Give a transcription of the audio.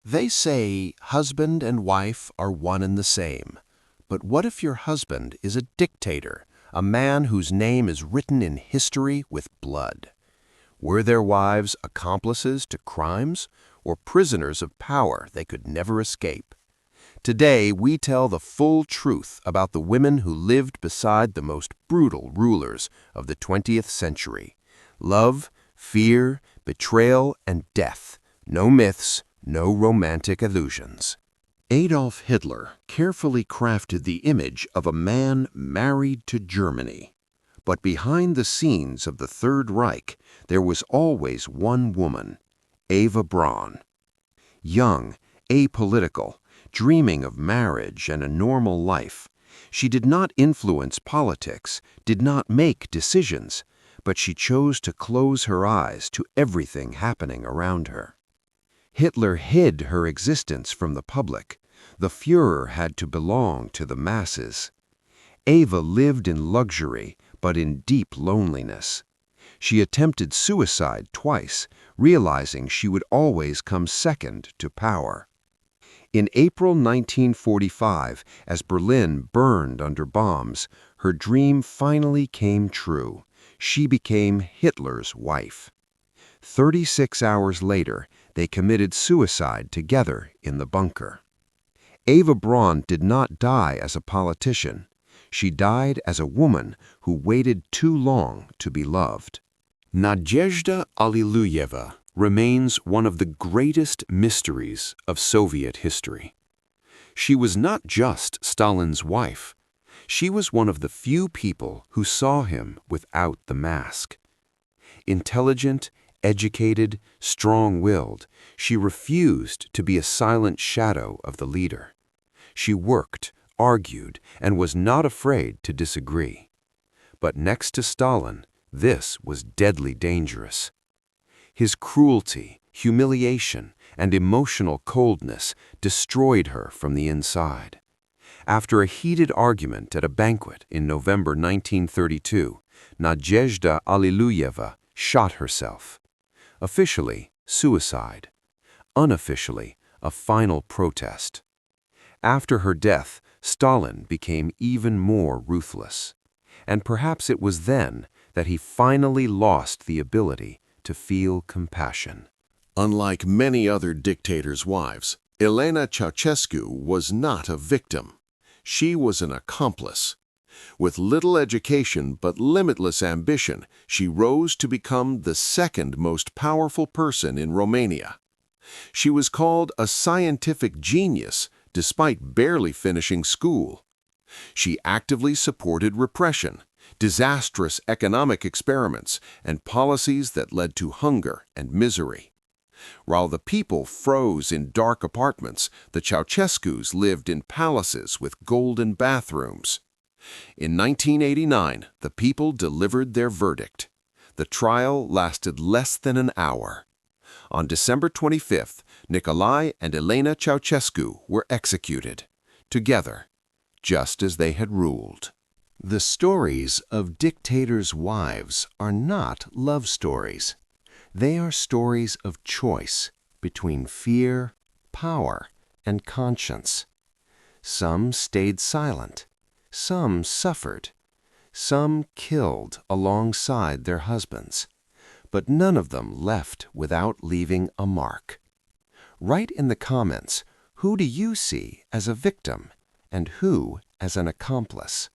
They say husband and wife are one and the same. But what if your husband is a dictator, a man whose name is written in history with blood? Were their wives accomplices to crimes or prisoners of power they could never escape? Today, we tell the full truth about the women who lived beside the most brutal rulers of the 20th century. Love, fear, betrayal, and death. No myths, no romantic illusions. Adolf Hitler carefully crafted the image of a man married to Germany. But behind the scenes of the Third Reich, there was always one woman, Eva Braun. Young, apolitical, dreaming of marriage and a normal life, she did not influence politics, did not make decisions, but she chose to close her eyes to everything happening around her. Hitler hid her existence from the public. The Führer had to belong to the masses. Eva lived in luxury, but in deep loneliness. She attempted suicide twice, realizing she would always come second to power. In April 1945, as Berlin burned under bombs, her dream finally came true. She became Hitler's wife. 36 hours later, they committed suicide together in the bunker. Eva Braun did not die as a politician. She died as a woman who waited too long to be loved. Nadezhda Alliluyeva remains one of the greatest mysteries of Soviet history. She was not just Stalin's wife. She was one of the few people who saw him without the mask. Intelligent, educated, strong-willed, she refused to be a silent shadow of the leader. She worked, argued, and was not afraid to disagree. But next to Stalin, this was deadly dangerous. His cruelty, humiliation, and emotional coldness destroyed her from the inside. After a heated argument at a banquet in November 1932, Nadezhda Alliluyeva shot herself. Officially, suicide. Unofficially, a final protest. After her death, Stalin became even more ruthless. And perhaps it was then that he finally lost the ability to feel compassion. Unlike many other dictators' wives, Elena Ceaușescu was not a victim. She was an accomplice. With little education but limitless ambition, she rose to become the second most powerful person in Romania. She was called a scientific genius despite barely finishing school. She actively supported repression, disastrous economic experiments, and policies that led to hunger and misery. While the people froze in dark apartments, the Ceaușescus lived in palaces with golden bathrooms. In 1989, the people delivered their verdict. The trial lasted less than an hour. On December 25th, Nicolae and Elena Ceaușescu were executed, together, just as they had ruled. The stories of dictators' wives are not love stories. They are stories of choice between fear, power, and conscience. Some stayed silent. Some suffered. Some killed alongside their husbands. But none of them left without leaving a mark. Write in the comments, who do you see as a victim and who as an accomplice?